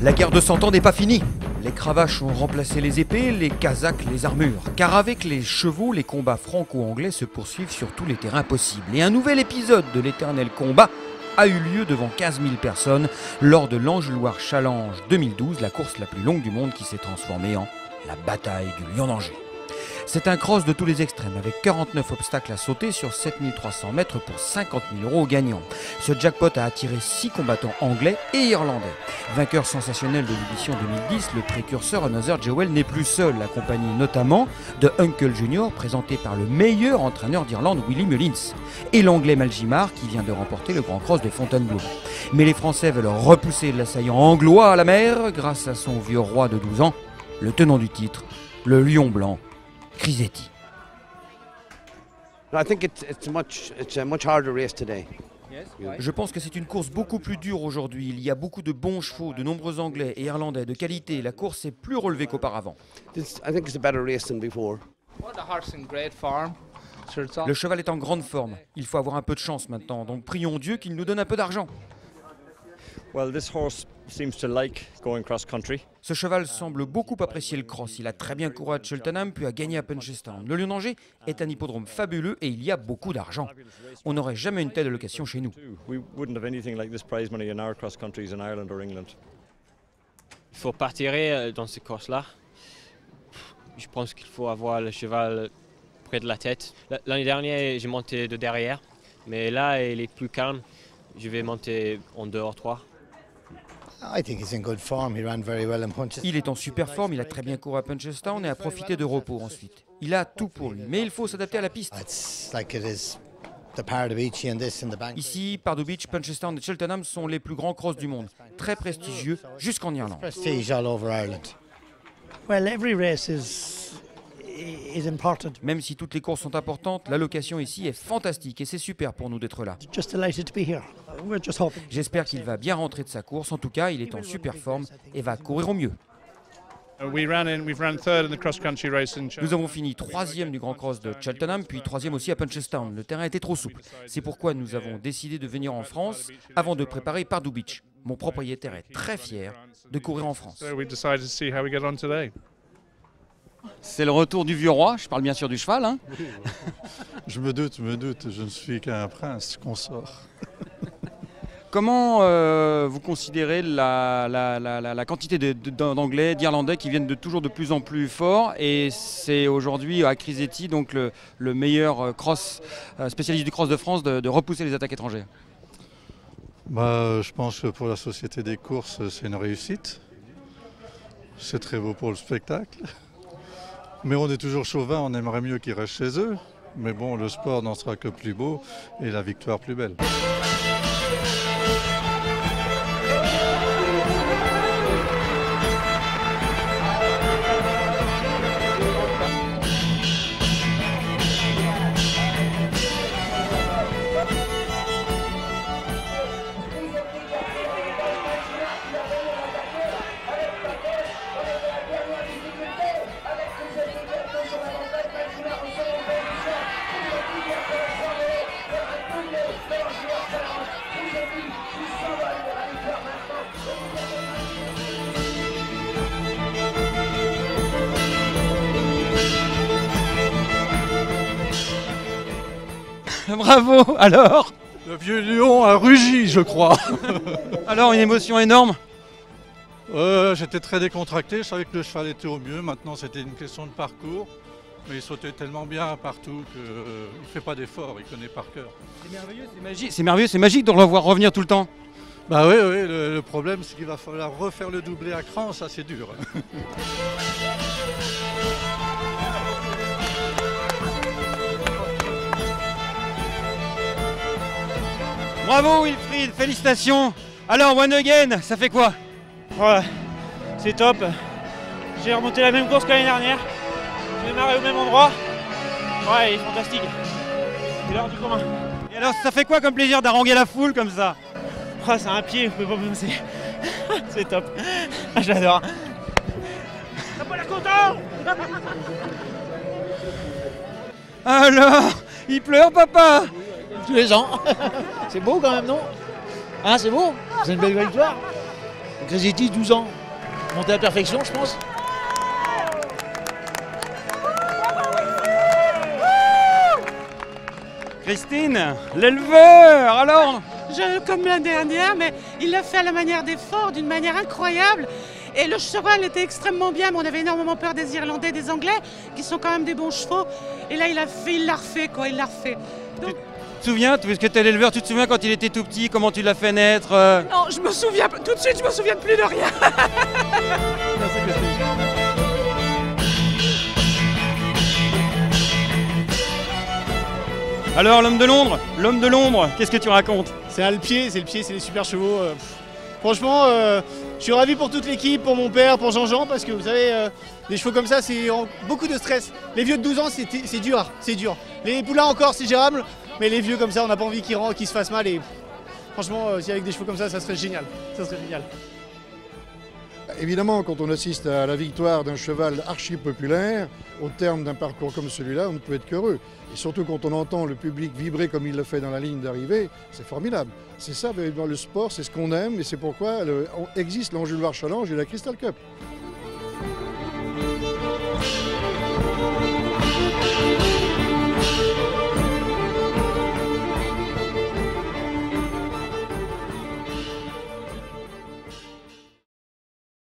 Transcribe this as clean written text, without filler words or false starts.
La guerre de 100 ans n'est pas finie. Les cravaches ont remplacé les épées, les casaques les armures. Car avec les chevaux, les combats franco-anglais se poursuivent sur tous les terrains possibles. Et un nouvel épisode de l'éternel combat a eu lieu devant 15 000 personnes lors de l'Angeloire Challenge 2012, la course la plus longue du monde qui s'est transformée en la bataille du Lion d'Angers. C'est un cross de tous les extrêmes avec 49 obstacles à sauter sur 7300 mètres pour 50 000 € aux gagnants. Ce jackpot a attiré 6 combattants anglais et irlandais. Vainqueur sensationnel de l'édition 2010, le précurseur Another Jewel n'est plus seul, accompagné notamment de Uncle Junior, présenté par le meilleur entraîneur d'Irlande, Willie Mullins, et l'anglais Maljimar qui vient de remporter le Grand Cross de Fontainebleau. Mais les Français veulent repousser l'assaillant anglois à la mer grâce à son vieux roi de 12 ans, le tenant du titre, le Lion Blanc, Crisetti. Je pense que c'est une course beaucoup plus dure aujourd'hui. Il y a beaucoup de bons chevaux, de nombreux Anglais et Irlandais de qualité. La course est plus relevée qu'auparavant. Le cheval est en grande forme. Il faut avoir un peu de chance maintenant. Donc prions Dieu qu'il nous donne un peu d'argent. Ce cheval semble beaucoup apprécier le cross. Il a très bien couru à Cheltenham puis a gagné à Punchestown. Le Lion d'Angers est un hippodrome fabuleux et il y a beaucoup d'argent. On n'aurait jamais une telle allocation chez nous. Il faut partir dans ces courses-là. Je pense qu'il faut avoir le cheval près de la tête. L'année dernière, j'ai monté de derrière, mais là, il est plus calme. Je vais monter en 2 ou 3. Il est en super forme, il a très bien couru à Punchestown et a profité de repos ensuite. Il a tout pour lui, mais il faut s'adapter à la piste. Ici, Pardew Beach, Punchestown et Cheltenham sont les plus grands crosses du monde, très prestigieux jusqu'en Irlande. Même si toutes les courses sont importantes, l'allocation ici est fantastique et c'est super pour nous d'être là. J'espère qu'il va bien rentrer de sa course, en tout cas il est en super forme et va courir au mieux. Nous avons fini 3e du Grand Cross de Cheltenham, puis 3e aussi à Punchestown. Le terrain était trop souple. C'est pourquoi nous avons décidé de venir en France avant de préparer Pardew Beach. Mon propriétaire est très fier de courir en France. C'est le retour du vieux roi, je parle bien sûr du cheval. Hein. Je me doute, je ne suis qu'un prince consort. Comment vous considérez la quantité d'Anglais, d'Irlandais qui viennent toujours de plus en plus fort, et c'est aujourd'hui à Crisetti, donc le meilleur spécialiste du cross de France, de repousser les attaques étrangères? Je pense que pour la Société des courses, c'est une réussite. C'est très beau pour le spectacle. Mais on est toujours chauvin, on aimerait mieux qu'ils restent chez eux. Mais bon, le sport n'en sera que plus beau et la victoire plus belle. Bravo, alors? Le vieux lion a rugi, je crois. Alors, une émotion énorme? J'étais très décontracté, je savais que le cheval était au mieux. Maintenant, c'était une question de parcours. Mais il sautait tellement bien partout qu'il ne fait pas d'effort, il connaît par cœur. C'est merveilleux, c'est magique. C'est merveilleux, c'est magique de le revoir revenir tout le temps. Bah oui, le problème c'est qu'il va falloir refaire le doublé à cran, ça c'est dur. Bravo Wilfried, félicitations. Alors One Again, ça fait quoi? Ouais, c'est top. J'ai remonté la même course que l'année dernière. J'ai démarré au même endroit. Ouais, il est fantastique. Il est hors du commun. Et alors ça fait quoi comme plaisir d'haranguer la foule comme ça? Oh, c'est un pied, vous pouvez pas penser. C'est top. Ah, j'adore. T'as pas l'air content? Alors, il pleure papa? Tous les ans. C'est beau quand même, non? Hein, c'est beau? C'est une belle victoire. Crazy 12 ans. Monté à la perfection, je pense. Christine, l'éleveur, alors? Comme l'année dernière, mais il l'a fait à la manière des forts, d'une manière incroyable. Et le cheval était extrêmement bien, mais on avait énormément peur des Irlandais, des Anglais, qui sont quand même des bons chevaux. Et là, il l'a refait, quoi, il l'a refait. Donc... Tu te souviens, puisque tu es l'éleveur, tu te souviens quand il était tout petit, comment tu l'as fait naître Non, je me souviens, tout de suite, je me souviens plus de rien. Alors, l'homme de l'ombre, qu'est-ce que tu racontes? C'est le pied, c'est des super chevaux. Franchement, je suis ravi pour toute l'équipe, pour mon père, pour Jean-Jean, parce que vous savez, des chevaux comme ça, c'est beaucoup de stress. Les vieux de 12 ans, c'est dur, c'est dur. Les poulains encore, c'est gérable, mais les vieux comme ça, on n'a pas envie qu'ils se fassent mal. Et franchement, si avec des chevaux comme ça serait génial. Ça serait génial. Évidemment, quand on assiste à la victoire d'un cheval archi populaire, au terme d'un parcours comme celui-là, on ne peut être qu'heureux. Et surtout quand on entend le public vibrer comme il le fait dans la ligne d'arrivée, c'est formidable. C'est ça, dans le sport, c'est ce qu'on aime et c'est pourquoi existe l'Anjou Loire Challenge et la Crystal Cup.